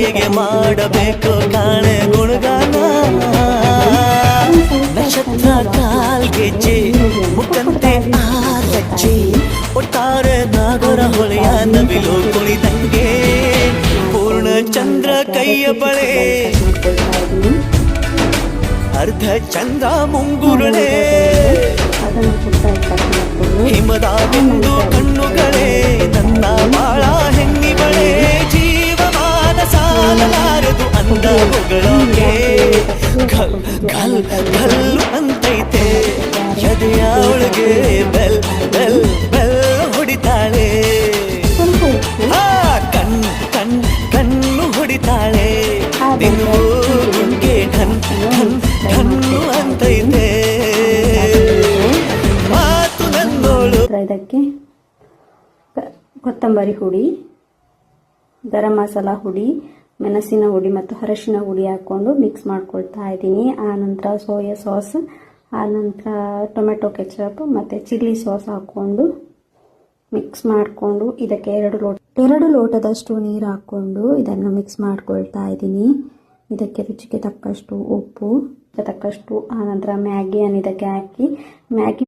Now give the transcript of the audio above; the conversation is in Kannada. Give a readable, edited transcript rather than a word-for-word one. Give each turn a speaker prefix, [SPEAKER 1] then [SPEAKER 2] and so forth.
[SPEAKER 1] ತಾಯಿಗೆ ಮಾಡಬೇಕು ಕಾಣೆ ಗುಣಗಾನ. ನಕ್ಷತ್ರ ಕಾಲ್ಗೆಜ್ಜೆ ಮುಖಂತೆ ಆರಜ್ಜೆ ಒಟ್ಟಾರೆ ನಾಗರ ಹೊಳೆಯ ನವಿಲು ಕುಳಿತಂಗೆ ಪೂರ್ಣ ಚಂದ್ರ ಕೈಯ ಬಳೆ ಅರ್ಧ ಚಂದ್ರ ಮುಂಗುರುಳೆ ಹಿಮದ ಬಿಂದು ಕಣ್ಣುಗಳೇ ನನ್ನ ಬಾಳ ಹೆಣ್ಣಿಬಳೆ ಜೀವಮಾನ ಸಾಲಲಾರದು ಅಂದ ಹೊಗಳೋಕೆ ಘಲ್ ಘಲ್ ಘಲ್ಲು ಅಂತೈತೆ ಎದೆಯ ಒಳಗೆ ಬೆಲ್ ಬೆಲ್ ಬೆಲ್ ಹೊಡಿತಾಳೆ ಕಣ್ ಕಣ್ ಕಣ್ಣು ಹೊಡಿತಾಳೆ ನಿನ್ನು ಗುಂಗೆ ಢನ್ ಢನ್ ಢನ್ನು ಅಂತೈತೆ ಮಾತು ನನ್ನೋಳು.
[SPEAKER 2] ಇದಕ್ಕೆ ಕೊತ್ತಂಬರಿ ಹುಡಿ, ಗರಂ ಮಸಾಲ ಹುಡಿ, ಮೆಣಸಿನ ಹುಡಿ ಮತ್ತು ಅರಶಿನ ಹುಡಿ ಹಾಕ್ಕೊಂಡು ಮಿಕ್ಸ್ ಮಾಡ್ಕೊಳ್ತಾ ಇದ್ದೀನಿ. ಆನಂತರ ಸೋಯಾ ಸಾಸ್, ಆನಂತರ ಟೊಮೆಟೊ ಕೆಚಪ್ ಮತ್ತು ಚಿಲ್ಲಿ ಸಾಸ್ ಹಾಕ್ಕೊಂಡು ಮಿಕ್ಸ್ ಮಾಡಿಕೊಂಡು ಇದಕ್ಕೆ 2 ಲೋಟದಷ್ಟು ನೀರು ಹಾಕ್ಕೊಂಡು ಇದನ್ನು ಮಿಕ್ಸ್ ಮಾಡ್ಕೊಳ್ತಾ ಇದ್ದೀನಿ. ಇದಕ್ಕೆ ರುಚಿಗೆ ತಕ್ಕಷ್ಟು ಉಪ್ಪು, ತಕ್ಕಷ್ಟು ಆನಂತರ ಮ್ಯಾಗಿಯನ್ನು ಇದಕ್ಕೆ ಹಾಕಿ ಮ್ಯಾಗಿ